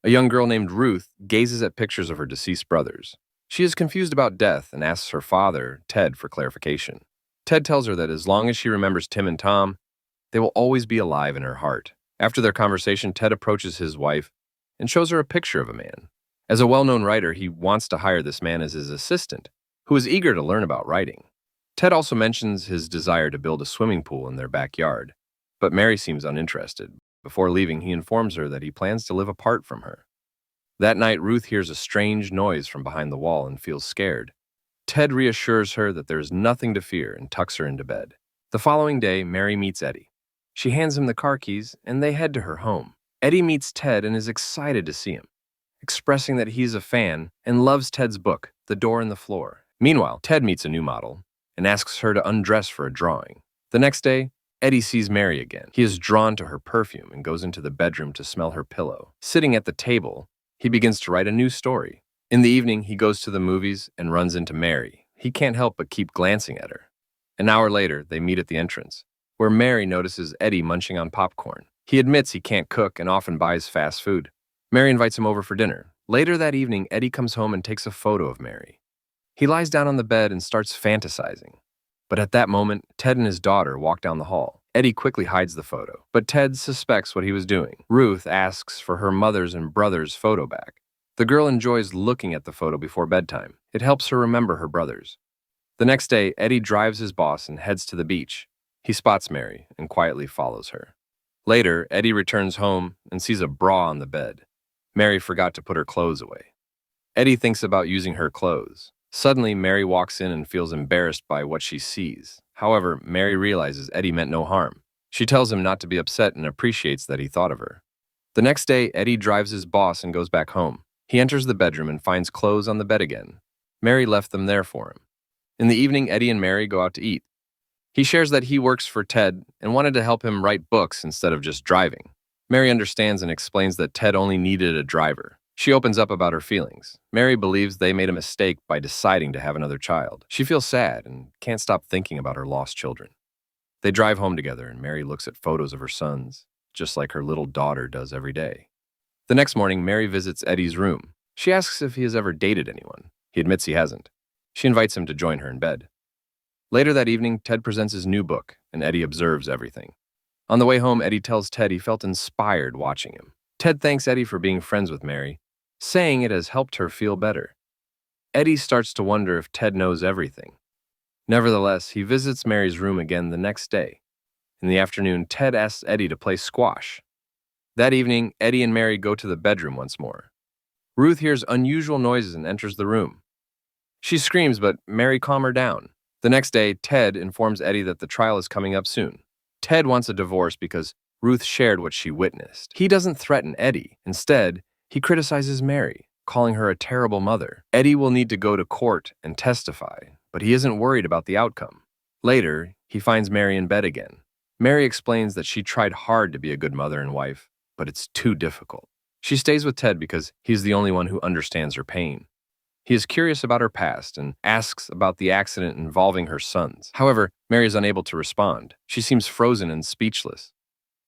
A young girl named Ruth gazes at pictures of her deceased brothers. She is confused about death and asks her father, Ted, for clarification. Ted tells her that as long as she remembers Tim and Tom, they will always be alive in her heart. After their conversation, Ted approaches his wife and shows her a picture of a man. As a well-known writer, he wants to hire this man as his assistant, who is eager to learn about writing. Ted also mentions his desire to build a swimming pool in their backyard, but Mary seems uninterested. Before leaving, he informs her that he plans to live apart from her. That night, Ruth hears a strange noise from behind the wall and feels scared. Ted reassures her that there is nothing to fear and tucks her into bed. The following day, Mary meets Eddie. She hands him the car keys, and they head to her home. Eddie meets Ted and is excited to see him, expressing that he's a fan and loves Ted's book, The Door in the Floor. Meanwhile, Ted meets a new model and asks her to undress for a drawing. The next day, Eddie sees Mary again. He is drawn to her perfume and goes into the bedroom to smell her pillow. Sitting at the table, he begins to write a new story. In the evening, he goes to the movies and runs into Mary. He can't help but keep glancing at her. An hour later, they meet at the entrance, where Mary notices Eddie munching on popcorn. He admits he can't cook and often buys fast food. Mary invites him over for dinner. Later that evening, Eddie comes home and takes a photo of Mary. He lies down on the bed and starts fantasizing. But at that moment, Ted and his daughter walk down the hall. Eddie quickly hides the photo, but Ted suspects what he was doing. Ruth asks for her mother's and brother's photo back. The girl enjoys looking at the photo before bedtime. It helps her remember her brothers. The next day, Eddie drives his boss and heads to the beach. He spots Mary and quietly follows her. Later, Eddie returns home and sees a bra on the bed. Mary forgot to put her clothes away. Eddie thinks about using her clothes. Suddenly, Mary walks in and feels embarrassed by what she sees. However, Mary realizes Eddie meant no harm. She tells him not to be upset and appreciates that he thought of her. The next day, Eddie drives his boss and goes back home. He enters the bedroom and finds clothes on the bed again. Mary left them there for him. In the evening, Eddie and Mary go out to eat. He shares that he works for Ted and wanted to help him write books instead of just driving. Mary understands and explains that Ted only needed a driver. She opens up about her feelings. Mary believes they made a mistake by deciding to have another child. She feels sad and can't stop thinking about her lost children. They drive home together and Mary looks at photos of her sons, just like her little daughter does every day. The next morning, Mary visits Eddie's room. She asks if he has ever dated anyone. He admits he hasn't. She invites him to join her in bed. Later that evening, Ted presents his new book, and Eddie observes everything. On the way home, Eddie tells Ted he felt inspired watching him. Ted thanks Eddie for being friends with Mary, saying it has helped her feel better. Eddie starts to wonder if Ted knows everything. Nevertheless, he visits Mary's room again the next day. In the afternoon, Ted asks Eddie to play squash. That evening, Eddie and Mary go to the bedroom once more. Ruth hears unusual noises and enters the room. She screams, but Mary calms her down. The next day, Ted informs Eddie that the trial is coming up soon. Ted wants a divorce because Ruth shared what she witnessed. He doesn't threaten Eddie. Instead, he criticizes Mary, calling her a terrible mother. Eddie will need to go to court and testify, but he isn't worried about the outcome. Later, he finds Mary in bed again. Mary explains that she tried hard to be a good mother and wife, but it's too difficult. She stays with Ted because he's the only one who understands her pain. He is curious about her past and asks about the accident involving her sons. However, Mary is unable to respond. She seems frozen and speechless.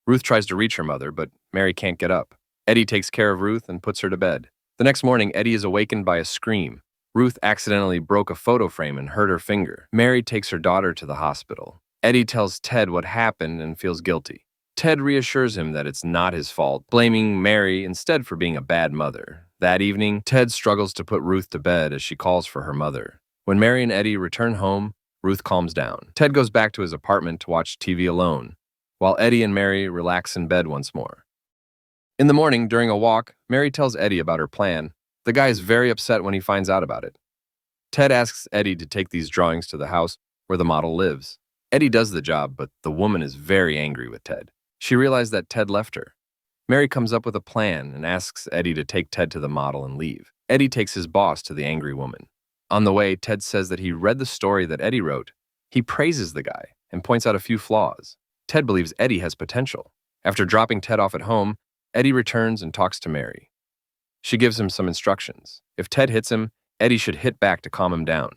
Ruth tries to reach her mother, but Mary can't get up. Eddie takes care of Ruth and puts her to bed. The next morning, Eddie is awakened by a scream. Ruth accidentally broke a photo frame and hurt her finger. Mary takes her daughter to the hospital. Eddie tells Ted what happened and feels guilty. Ted reassures him that it's not his fault, blaming Mary instead for being a bad mother. That evening, Ted struggles to put Ruth to bed as she calls for her mother. When Mary and Eddie return home, Ruth calms down. Ted goes back to his apartment to watch TV alone, while Eddie and Mary relax in bed once more. In the morning, during a walk, Mary tells Eddie about her plan. The guy is very upset when he finds out about it. Ted asks Eddie to take these drawings to the house where the model lives. Eddie does the job, but the woman is very angry with Ted. She realized that Ted left her. Mary comes up with a plan and asks Eddie to take Ted to the model and leave. Eddie takes his boss to the angry woman. On the way, Ted says that he read the story that Eddie wrote. He praises the guy and points out a few flaws. Ted believes Eddie has potential. After dropping Ted off at home, Eddie returns and talks to Mary. She gives him some instructions. If Ted hits him, Eddie should hit back to calm him down.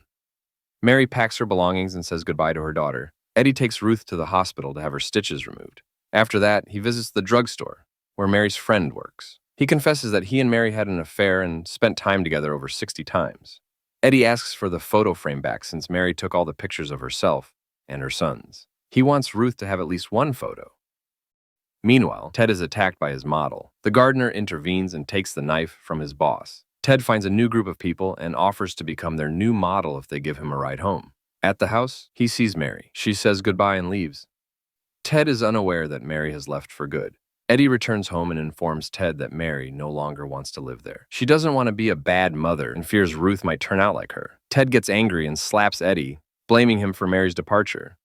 Mary packs her belongings and says goodbye to her daughter. Eddie takes Ruth to the hospital to have her stitches removed. After that, he visits the drugstore, where Mary's friend works. He confesses that he and Mary had an affair and spent time together over 60 times. Eddie asks for the photo frame back since Mary took all the pictures of herself and her sons. He wants Ruth to have at least one photo. Meanwhile, Ted is attacked by his model. The gardener intervenes and takes the knife from his boss. Ted finds a new group of people and offers to become their new model if they give him a ride home. At the house, he sees Mary. She says goodbye and leaves. Ted is unaware that Mary has left for good. Eddie returns home and informs Ted that Mary no longer wants to live there. She doesn't want to be a bad mother and fears Ruth might turn out like her. Ted gets angry and slaps Eddie, blaming him for Mary's departure.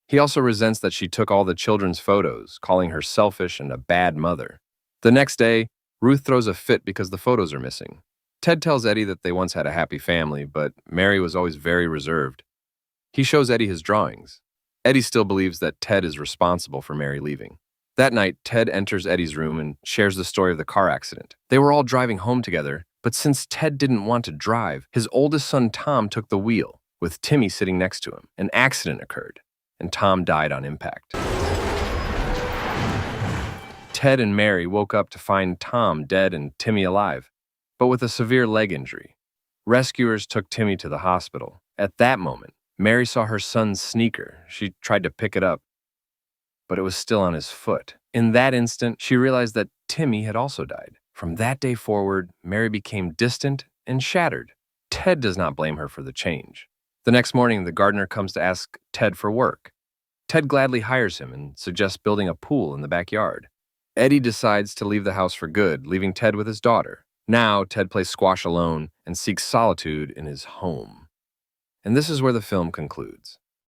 He also resents that she took all the children's photos, calling her selfish and a bad mother. The next day, Ruth throws a fit because the photos are missing. Ted tells Eddie that they once had a happy family, but Mary was always very reserved. He shows Eddie his drawings. Eddie still believes that Ted is responsible for Mary leaving. That night, Ted enters Eddie's room and shares the story of the car accident. They were all driving home together, but since Ted didn't want to drive, his oldest son Tom took the wheel, with Timmy sitting next to him. An accident occurred, and Tom died on impact. Ted and Mary woke up to find Tom dead and Timmy alive, but with a severe leg injury. Rescuers took Timmy to the hospital. At that moment, Mary saw her son's sneaker. She tried to pick it up, but it was still on his foot. In that instant, she realized that Timmy had also died. From that day forward, Mary became distant and shattered. Ted does not blame her for the change. The next morning, the gardener comes to ask Ted for work. Ted gladly hires him and suggests building a pool in the backyard. Eddie decides to leave the house for good, leaving Ted with his daughter. Now, Ted plays squash alone and seeks solitude in his home. And this is where the film concludes.